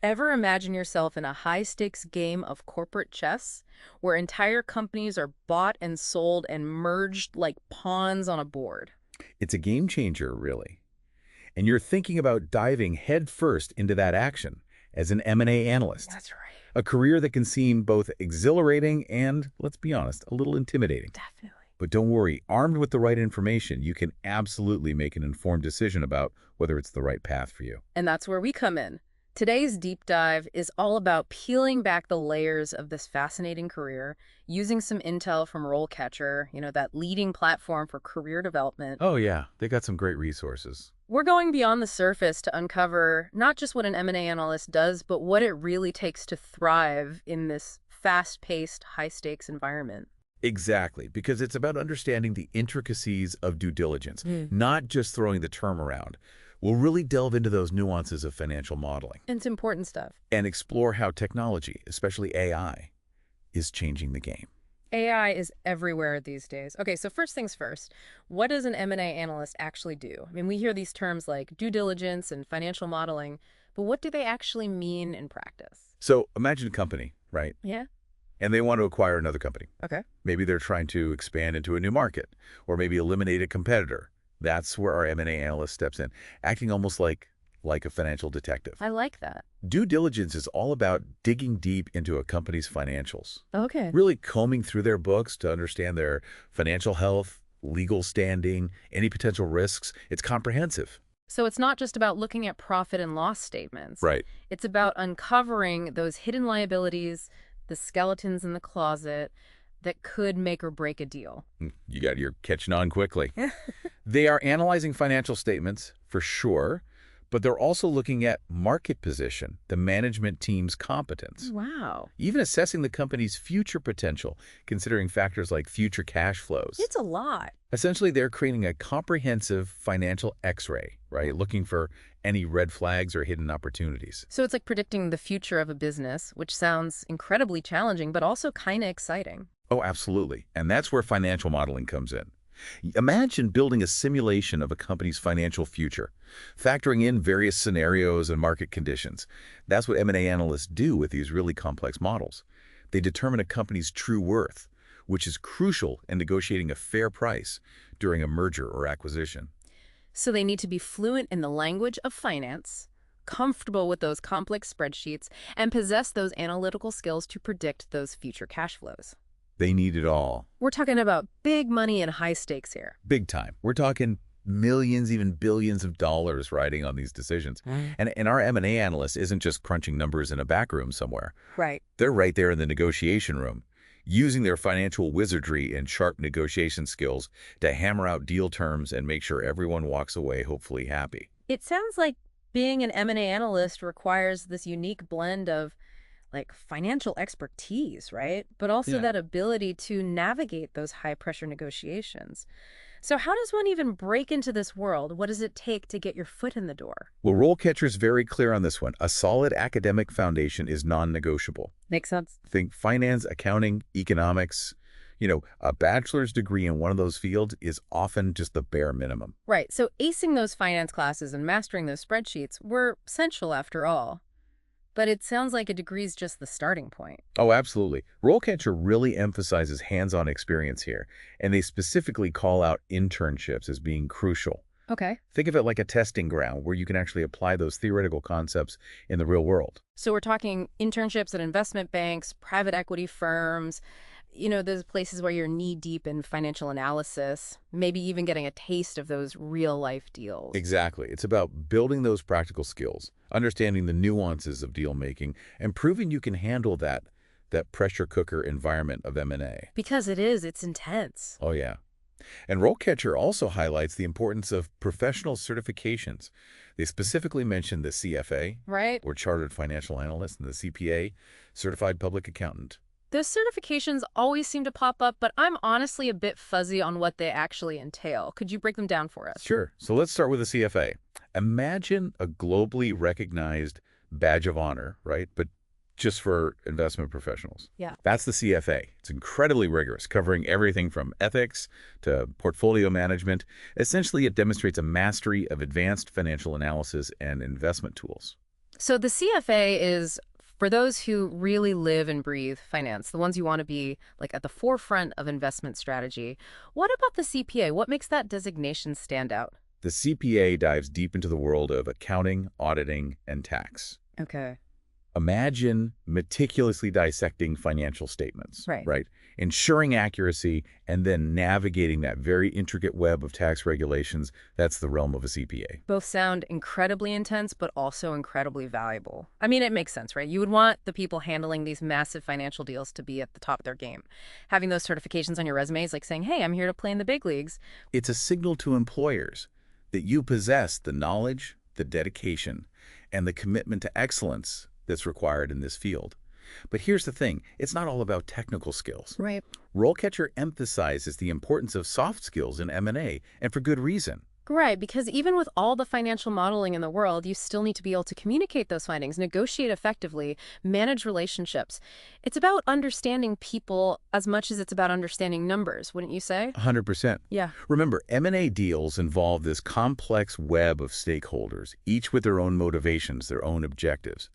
Ever imagine yourself in a high-stakes game of corporate chess where entire companies are bought and sold and merged like pawns on a board? It's a game changer, really. And you're thinking about diving headfirst into that action as an M&A analyst, That's right. a career that can seem both exhilarating and, let's be honest, a little intimidating. Definitely. But don't worry, armed with the right information, you can absolutely make an informed decision about whether it's the right path for you. And that's where we come in. Today's deep dive is all about peeling back the layers of this fascinating career, using some intel from RoleCatcher, that leading platform for career development. Oh yeah, they got some great resources. We're going beyond the surface to uncover not just what an M&A analyst does, but what it really takes to thrive in this fast-paced, high-stakes environment. Exactly, because it's about understanding the intricacies of due diligence, Mm. not just throwing the term around. We'll really delve into those nuances of financial modeling It's important stuff. and explore how technology, especially AI, is changing the game. AI is everywhere these days. Okay, so first things first, what does an M&A analyst actually do? I mean, we hear these terms like due diligence and financial modeling, but what do they actually mean in practice? So imagine a company, right? Yeah. And they want to acquire another company. Okay. Maybe they're trying to expand into a new market or maybe eliminate a competitor. That's where our M&A analyst steps in, acting almost like a financial detective. I like that. Due diligence is all about digging deep into a company's financials, Okay. really combing through their books to understand their financial health, legal standing, any potential risks. It's comprehensive. So it's not just about looking at profit and loss statements. Right. It's about uncovering those hidden liabilities, the skeletons in the closet that could make or break a deal. You're catching on quickly. They are analyzing financial statements, for sure, but they're also looking at market position, the management team's competence, Wow. even assessing the company's future potential, considering factors like future cash flows. It's a lot. Essentially, they're creating a comprehensive financial X-ray, right? Looking for any red flags or hidden opportunities. So it's like predicting the future of a business, which sounds incredibly challenging, but also kind of exciting. Oh, absolutely. And that's where financial modeling comes in. Imagine building a simulation of a company's financial future, factoring in various scenarios and market conditions. That's what M&A analysts do with these really complex models. They determine a company's true worth, which is crucial in negotiating a fair price during a merger or acquisition. So they need to be fluent in the language of finance, comfortable with those complex spreadsheets, and possess those analytical skills to predict those future cash flows. They need it all. We're talking about big money and high stakes here. Big time. We're talking millions, even billions of dollars riding on these decisions. And our M&A analyst isn't just crunching numbers in a back room somewhere. Right. They're right there in the negotiation room, using their financial wizardry and sharp negotiation skills to hammer out deal terms and make sure everyone walks away hopefully happy. It sounds like being an M&A analyst requires this unique blend of like financial expertise, right? But also Yeah. that ability to navigate those high pressure negotiations. So how does one even break into this world? What does it take to get your foot in the door? Well, RoleCatcher's very clear on this one. A solid academic foundation is non-negotiable. Makes sense. Think finance, accounting, economics. A bachelor's degree in one of those fields is often just the bare minimum. Right. So acing those finance classes and mastering those spreadsheets were essential after all. But it sounds like a degree is just the starting point. Oh, absolutely. RoleCatcher really emphasizes hands-on experience here, and they specifically call out internships as being crucial. Okay. Think of it like a testing ground where you can actually apply those theoretical concepts in the real world. So we're talking internships at investment banks, private equity firms, those places where you're knee deep in financial analysis, maybe even getting a taste of those real life deals. Exactly. It's about building those practical skills, understanding the nuances of deal making, and proving you can handle that pressure cooker environment of M&A. Because it's intense. Oh, yeah. And RoleCatcher also highlights the importance of professional certifications. They specifically mention the CFA, Right? or Chartered Financial Analyst, and the CPA, Certified Public Accountant. Those certifications always seem to pop up, but I'm honestly a bit fuzzy on what they actually entail. Could you break them down for us? Sure. So let's start with the CFA. Imagine a globally recognized badge of honor, right? But just for investment professionals. Yeah. That's the CFA. It's incredibly rigorous, covering everything from ethics to portfolio management. Essentially, it demonstrates a mastery of advanced financial analysis and investment tools. So the CFA is for those who really live and breathe finance, the ones you want to be like at the forefront of investment strategy. What about the CPA? What makes that designation stand out? The CPA dives deep into the world of accounting, auditing, and tax. Okay. Imagine meticulously dissecting financial statements, Right. right? Ensuring accuracy and then navigating that very intricate web of tax regulations. That's the realm of a CPA. Both sound incredibly intense, but also incredibly valuable. I mean, it makes sense, right? You would want the people handling these massive financial deals to be at the top of their game. Having those certifications on your resume is like saying, hey, I'm here to play in the big leagues. It's a signal to employers that you possess the knowledge, the dedication, and the commitment to excellence that's required in this field. But here's the thing, it's not all about technical skills. Right. RoleCatcher emphasizes the importance of soft skills in M&A, and for good reason. Right, because even with all the financial modeling in the world, you still need to be able to communicate those findings, negotiate effectively, manage relationships. It's about understanding people as much as it's about understanding numbers, wouldn't you say? 100%. Yeah. Remember, M&A deals involve this complex web of stakeholders, each with their own motivations, their own objectives.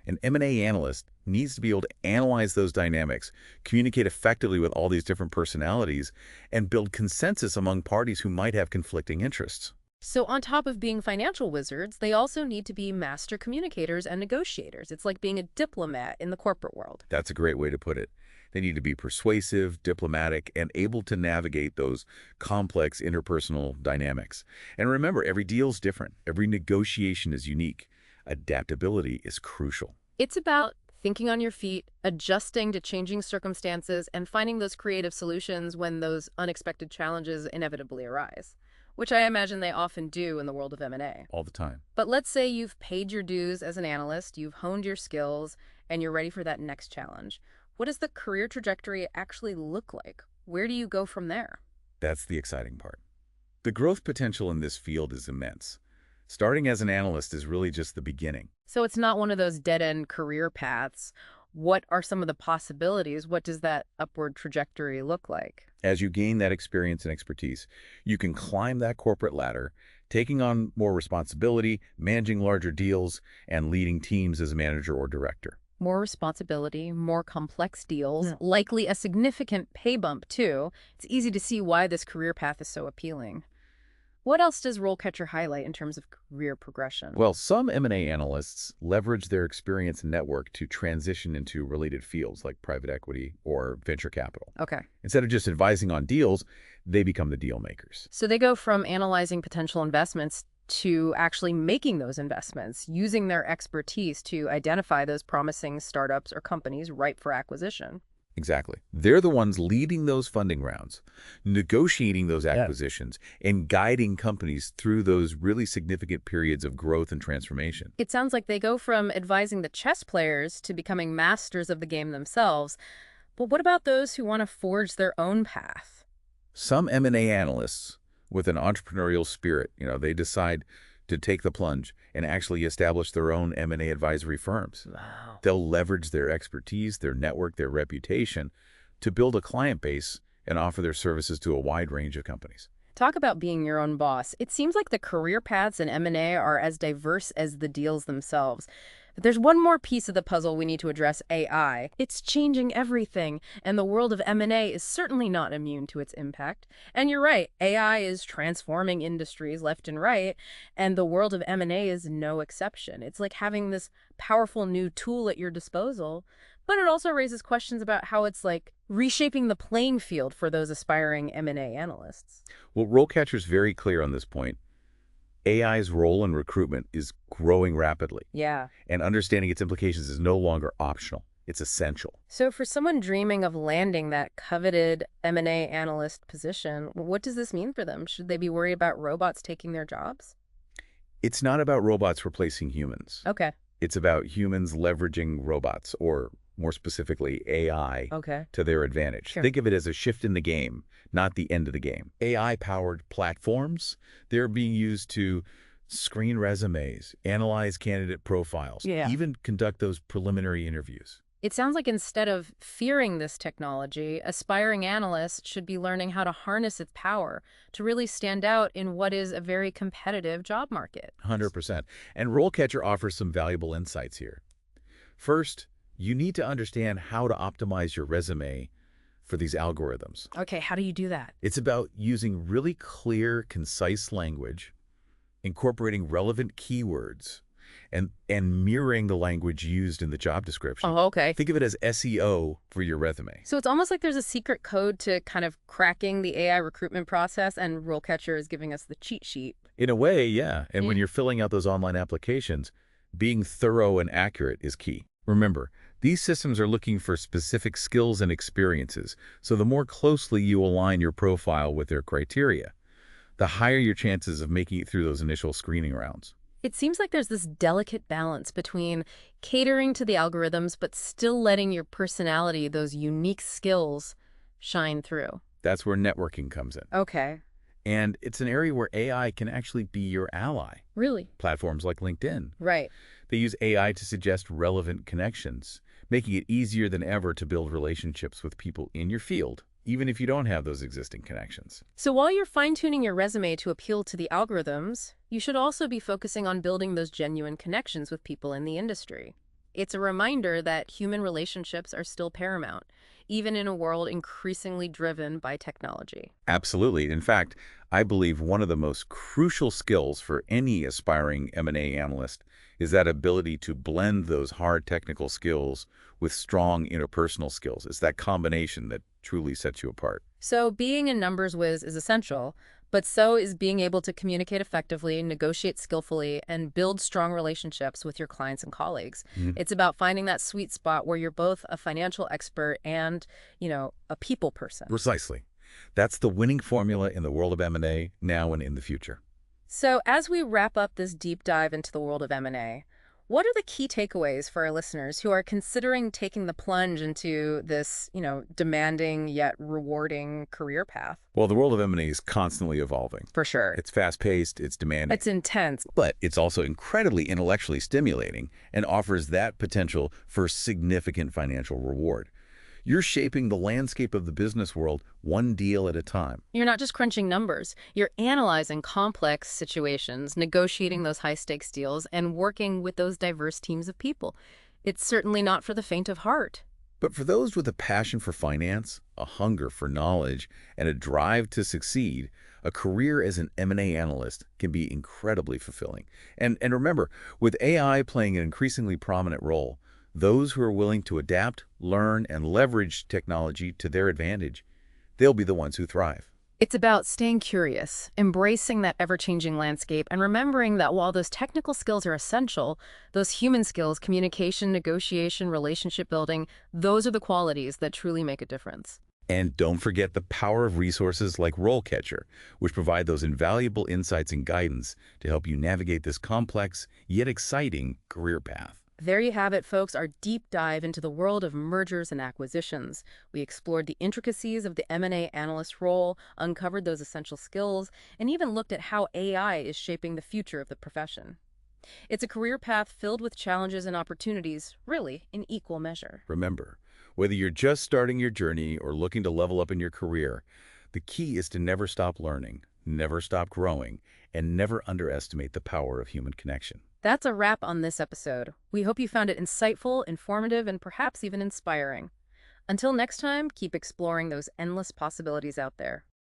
An M&A analyst needs to be able to analyze those dynamics, communicate effectively with all these different personalities, and build consensus among parties who might have conflicting interests. So, on top of being financial wizards, they also need to be master communicators and negotiators. It's like being a diplomat in the corporate world. That's a great way to put it. They need to be persuasive, diplomatic, and able to navigate those complex interpersonal dynamics. And remember, every deal's different. Every negotiation is unique. Adaptability is crucial. It's about thinking on your feet, adjusting to changing circumstances, and finding those creative solutions when those unexpected challenges inevitably arise, which I imagine they often do in the world of M&A. All the time. But let's say you've paid your dues as an analyst, you've honed your skills, and you're ready for that next challenge. What does the career trajectory actually look like? Where do you go from there? That's the exciting part. The growth potential in this field is immense. Starting as an analyst is really just the beginning. So it's not one of those dead-end career paths. What are some of the possibilities? What does that upward trajectory look like? As you gain that experience and expertise, you can climb that corporate ladder, taking on more responsibility, managing larger deals, and leading teams as a manager or director. More responsibility, more complex deals, likely a significant pay bump too. It's easy to see why this career path is so appealing. What else does RoleCatcher highlight in terms of career progression? Well, some M&A analysts leverage their experience and network to transition into related fields like private equity or venture capital. Okay. Instead of just advising on deals, they become the deal makers. So they go from analyzing potential investments to actually making those investments, using their expertise to identify those promising startups or companies ripe for acquisition. Exactly. They're the ones leading those funding rounds, negotiating those acquisitions, and guiding companies through those really significant periods of growth and transformation. It sounds like they go from advising the chess players to becoming masters of the game themselves. But what about those who want to forge their own path? Some M&A analysts with an entrepreneurial spirit, they decide to take the plunge and actually establish their own M&A advisory firms. Wow. They'll leverage their expertise, their network, their reputation to build a client base and offer their services to a wide range of companies. Talk about being your own boss. It seems like the career paths in M&A are as diverse as the deals themselves. But there's one more piece of the puzzle we need to address: AI. It's changing everything, and the world of M&A is certainly not immune to its impact. And you're right, AI is transforming industries left and right, and the world of M&A is no exception. It's like having this powerful new tool at your disposal, but it also raises questions about how it's like reshaping the playing field for those aspiring M&A analysts. Well, RoleCatcher's very clear on this point. AI's role in recruitment is growing rapidly, Yeah. and understanding its implications is no longer optional. It's essential. So for someone dreaming of landing that coveted M&A analyst position, what does this mean for them? Should they be worried about robots taking their jobs? It's not about robots replacing humans. Okay. It's about humans leveraging robots, or more specifically, AI, Okay. to their advantage. Sure. Think of it as a shift in the game, not the end of the game. AI-powered platforms, they're being used to screen resumes, analyze candidate profiles, Yeah. even conduct those preliminary interviews. It sounds like instead of fearing this technology, aspiring analysts should be learning how to harness its power to really stand out in what is a very competitive job market. 100%. And RoleCatcher offers some valuable insights here. First, you need to understand how to optimize your resume for these algorithms. Okay, how do you do that? It's about using really clear, concise language, incorporating relevant keywords, and mirroring the language used in the job description. Oh, okay. Think of it as SEO for your resume. So it's almost like there's a secret code to kind of cracking the AI recruitment process, and RoleCatcher is giving us the cheat sheet. In a way, yeah. And when Mm. you're filling out those online applications, being thorough and accurate is key. Remember, these systems are looking for specific skills and experiences, so the more closely you align your profile with their criteria, the higher your chances of making it through those initial screening rounds. It seems like there's this delicate balance between catering to the algorithms, but still letting your personality, those unique skills, shine through. That's where networking comes in. Okay. And it's an area where AI can actually be your ally. Really? Platforms like LinkedIn. Right. They use AI to suggest relevant connections, making it easier than ever to build relationships with people in your field, even if you don't have those existing connections. So while you're fine-tuning your resume to appeal to the algorithms, you should also be focusing on building those genuine connections with people in the industry. It's a reminder that human relationships are still paramount, even in a world increasingly driven by technology. Absolutely. In fact, I believe one of the most crucial skills for any aspiring M&A analyst is that ability to blend those hard technical skills with strong interpersonal skills. It's that combination that truly sets you apart. So being a numbers whiz is essential, but so is being able to communicate effectively, negotiate skillfully, and build strong relationships with your clients and colleagues. Mhm. It's about finding that sweet spot where you're both a financial expert and, a people person. Precisely. That's the winning formula in the world of M&A now and in the future. So as we wrap up this deep dive into the world of M&A, what are the key takeaways for our listeners who are considering taking the plunge into this, demanding yet rewarding career path? Well, the world of M&A is constantly evolving. For sure. It's fast-paced, it's demanding, It's intense. but it's also incredibly intellectually stimulating and offers that potential for significant financial reward. You're shaping the landscape of the business world one deal at a time. You're not just crunching numbers. You're analyzing complex situations, negotiating those high-stakes deals, and working with those diverse teams of people. It's certainly not for the faint of heart. But for those with a passion for finance, a hunger for knowledge, and a drive to succeed, a career as an M&A analyst can be incredibly fulfilling. And remember, with AI playing an increasingly prominent role, those who are willing to adapt, learn, and leverage technology to their advantage, they'll be the ones who thrive. It's about staying curious, embracing that ever-changing landscape, and remembering that while those technical skills are essential, those human skills, communication, negotiation, relationship building, those are the qualities that truly make a difference. And don't forget the power of resources like RoleCatcher, which provide those invaluable insights and guidance to help you navigate this complex yet exciting career path. There you have it, folks, our deep dive into the world of mergers and acquisitions. We explored the intricacies of the M&A analyst role, uncovered those essential skills, and even looked at how AI is shaping the future of the profession. It's a career path filled with challenges and opportunities, really, in equal measure. Remember, whether you're just starting your journey or looking to level up in your career, the key is to never stop learning, never stop growing, and never underestimate the power of human connection. That's a wrap on this episode. We hope you found it insightful, informative, and perhaps even inspiring. Until next time, keep exploring those endless possibilities out there.